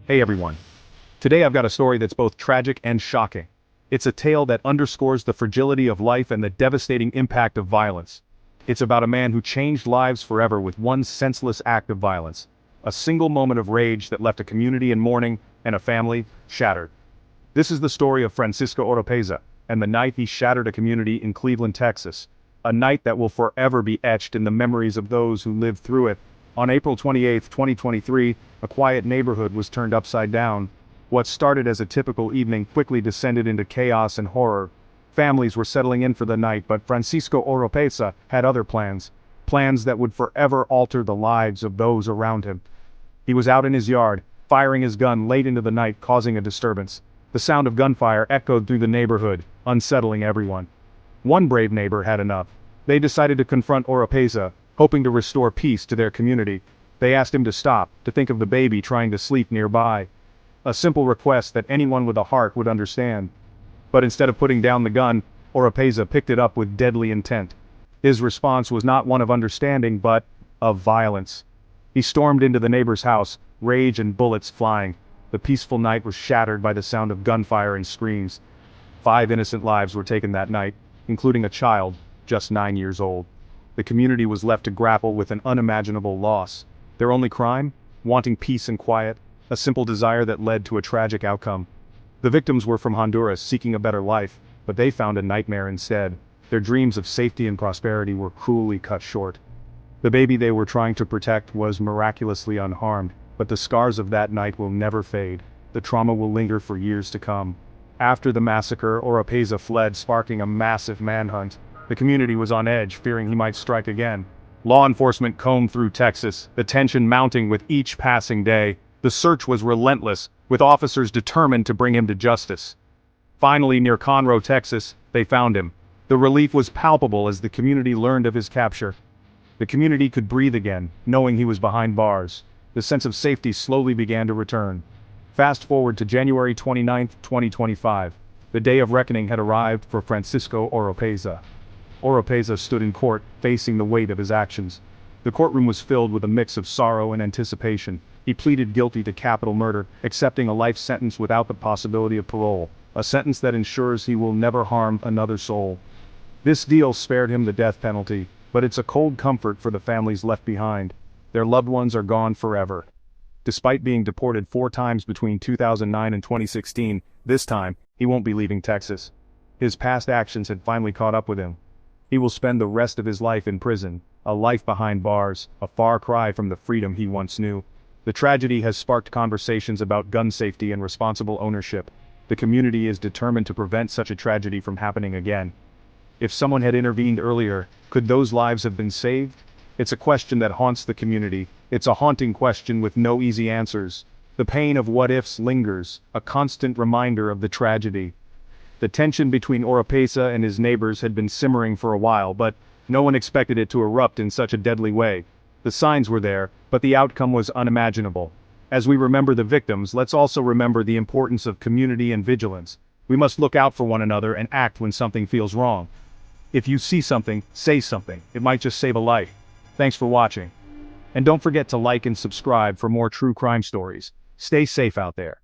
Hey everyone. Today I've got a story that's both tragic and shocking. It's a tale that underscores the fragility of life and the devastating impact of violence. It's about a man who changed lives forever with one senseless act of violence. A single moment of rage that left a community in mourning and a family shattered. This is the story of Francisco Oropeza, and the night he shattered a community in Cleveland, Texas. A night that will forever be etched in the memories of those who lived through it. On April 28, 2023, a quiet neighborhood was turned upside down. What started as a typical evening quickly descended into chaos and horror. Families were settling in for the night, but Francisco Oropeza had other plans. Plans that would forever alter the lives of those around him. He was out in his yard, firing his gun late into the night, causing a disturbance. The sound of gunfire echoed through the neighborhood, unsettling everyone. One brave neighbor had enough. They decided to confront Oropeza, hoping to restore peace to their community. They asked him to stop, to think of the baby trying to sleep nearby. A simple request that anyone with a heart would understand. But instead of putting down the gun, Oropeza picked it up with deadly intent. His response was not one of understanding, but of violence. He stormed into the neighbor's house, rage and bullets flying. The peaceful night was shattered by the sound of gunfire and screams. 5 innocent lives were taken that night, including a child, just 9 years old. The community was left to grapple with an unimaginable loss. Their only crime? Wanting peace and quiet, a simple desire that led to a tragic outcome. The victims were from Honduras seeking a better life, but they found a nightmare instead. Their dreams of safety and prosperity were cruelly cut short. The baby they were trying to protect was miraculously unharmed, but the scars of that night will never fade. The trauma will linger for years to come. After the massacre, Oropeza fled, sparking a massive manhunt. The community was on edge, fearing he might strike again. Law enforcement combed through Texas, the tension mounting with each passing day. The search was relentless, with officers determined to bring him to justice. Finally, near Conroe, Texas, they found him. The relief was palpable as the community learned of his capture. The community could breathe again, knowing he was behind bars. The sense of safety slowly began to return. Fast forward to January 29, 2025. The day of reckoning had arrived for Francisco Oropeza. Oropeza stood in court, facing the weight of his actions. The courtroom was filled with a mix of sorrow and anticipation. He pleaded guilty to capital murder, accepting a life sentence without the possibility of parole, a sentence that ensures he will never harm another soul. This deal spared him the death penalty, but it's a cold comfort for the families left behind. Their loved ones are gone forever. Despite being deported 4 times between 2009 and 2016, this time, he won't be leaving Texas. His past actions had finally caught up with him. He will spend the rest of his life in prison, a life behind bars, a far cry from the freedom he once knew. The tragedy has sparked conversations about gun safety and responsible ownership. The community is determined to prevent such a tragedy from happening again. If someone had intervened earlier, could those lives have been saved? It's a question that haunts the community. It's a haunting question with no easy answers. The pain of what-ifs lingers, a constant reminder of the tragedy. The tension between Oropeza and his neighbors had been simmering for a while, but no one expected it to erupt in such a deadly way. The signs were there, but the outcome was unimaginable. As we remember the victims, let's also remember the importance of community and vigilance. We must look out for one another and act when something feels wrong. If you see something, say something. It might just save a life. Thanks for watching. And don't forget to like and subscribe for more true crime stories. Stay safe out there.